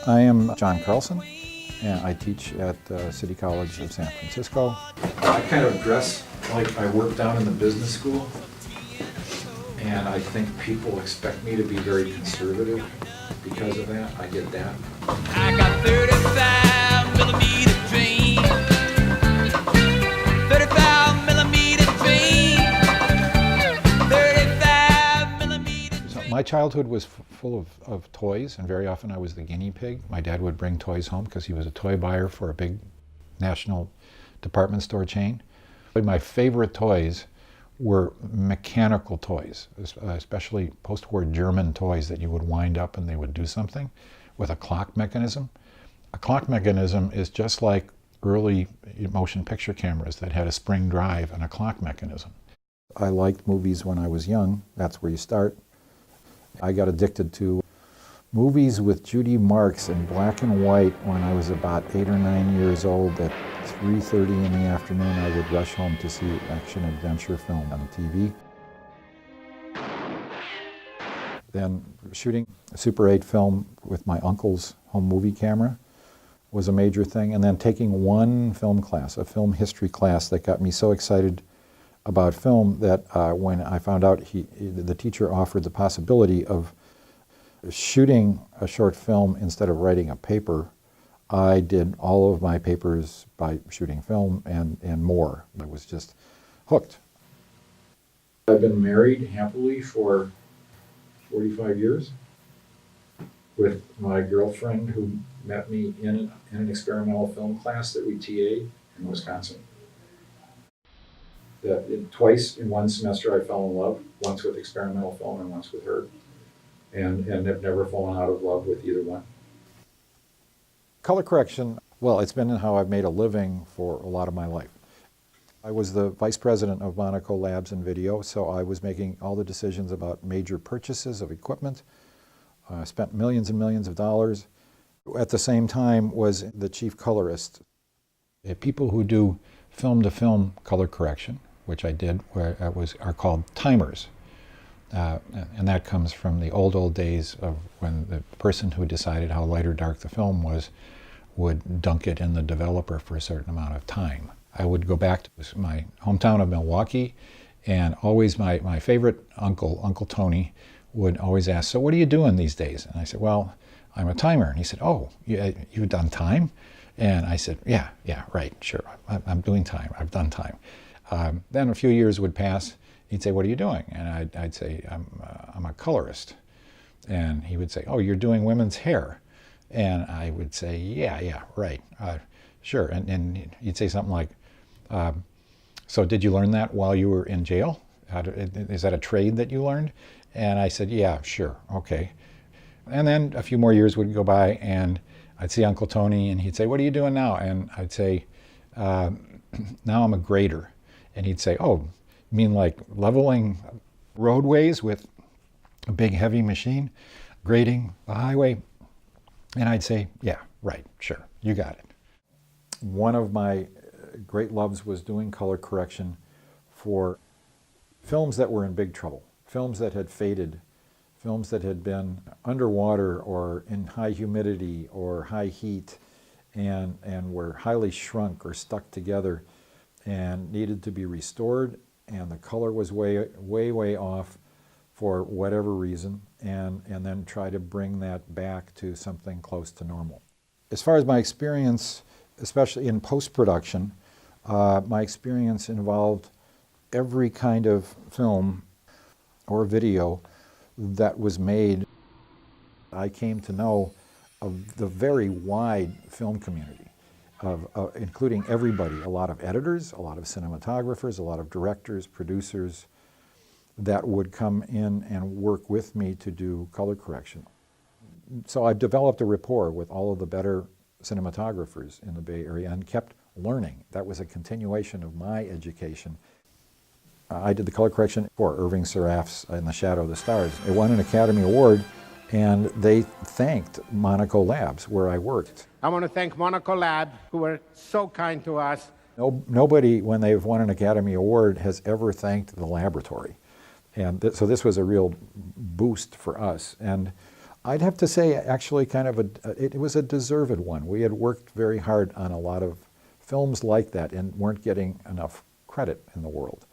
I am John Carlson, and I teach at City College of San Francisco. I kind of dress like I work down in the business school, and I think people expect me to be very conservative because of that. I get that. I got 35 millimeter dream, 35 millimeter dream, 35 millimeter. So my childhood was full of toys, and very often I was the guinea pig. My dad would bring toys home because he was a toy buyer for a big national department store chain. But my favorite toys were mechanical toys, especially post-war German toys that you would wind up and they would do something with a clock mechanism. A clock mechanism is just like early motion picture cameras that had a spring drive and a clock mechanism. I liked movies when I was young. That's where you start. I got addicted to movies with Judy Marks in black and white when I was about 8 or 9 years old. At 3:30 in the afternoon, I would rush home to see action-adventure film on TV. Then shooting a Super 8 film with my uncle's home movie camera was a major thing. And then taking one film class, a film history class, that got me so excited about film that when I found out the teacher offered the possibility of shooting a short film instead of writing a paper, I did all of my papers by shooting film and more. I was just hooked. I've been married happily for 45 years with my girlfriend, who met me in an experimental film class that we TA'd in Wisconsin. Twice in one semester I fell in love, once with experimental film and once with her, and have never fallen out of love with either one. Color correction, well, it's been how I've made a living for a lot of my life. I was the vice president of Monaco Labs and Video, so I was making all the decisions about major purchases of equipment. I spent millions and millions of dollars. At the same time was the chief colorist. People who do film-to-film color correction, which I did, are called timers. And that comes from the old days of when the person who decided how light or dark the film was would dunk it in the developer for a certain amount of time. I would go back to my hometown of Milwaukee, and always my favorite uncle, Uncle Tony, would always ask, "So what are you doing these days?" And I said, "Well, I'm a timer." And he said, "Oh, you've done time?" And I said, yeah, right, sure, I'm doing time, I've done time. Then a few years would pass. He'd say, "What are you doing?" And I'd say, I'm a colorist." And he would say, "Oh, you're doing women's hair." And I would say, yeah, right, sure. And he'd say something like, "So did you learn that while you were in jail? Is that a trade that you learned?" And I said, "Yeah, sure, okay." And then a few more years would go by, and I'd see Uncle Tony, and he'd say, "What are you doing now?" And I'd say, "Now I'm a grader." And he'd say, "Oh, you mean like leveling roadways with a big heavy machine, grading the highway?" And I'd say, "Yeah, right, sure, you got it." One of my great loves was doing color correction for films that were in big trouble, films that had faded, films that had been underwater or in high humidity or high heat and were highly shrunk or stuck together and needed to be restored, and the color was way off for whatever reason, and then try to bring that back to something close to normal. As far as my experience, especially in post-production, my experience involved every kind of film or video that was made. I came to know of the very wide film community, including everybody, a lot of editors, a lot of cinematographers, a lot of directors, producers, that would come in and work with me to do color correction. So I've developed a rapport with all of the better cinematographers in the Bay Area and kept learning. That was a continuation of my education. I did the color correction for Irving Seraph's In the Shadow of the Stars. It won an Academy Award, and they thanked Monaco Labs, where I worked. I want to thank Monaco Lab, who were so kind to us. Nobody, when they've won an Academy Award, has ever thanked the laboratory. And so this was a real boost for us. And I'd have to say actually it was a deserved one. We had worked very hard on a lot of films like that and weren't getting enough credit in the world.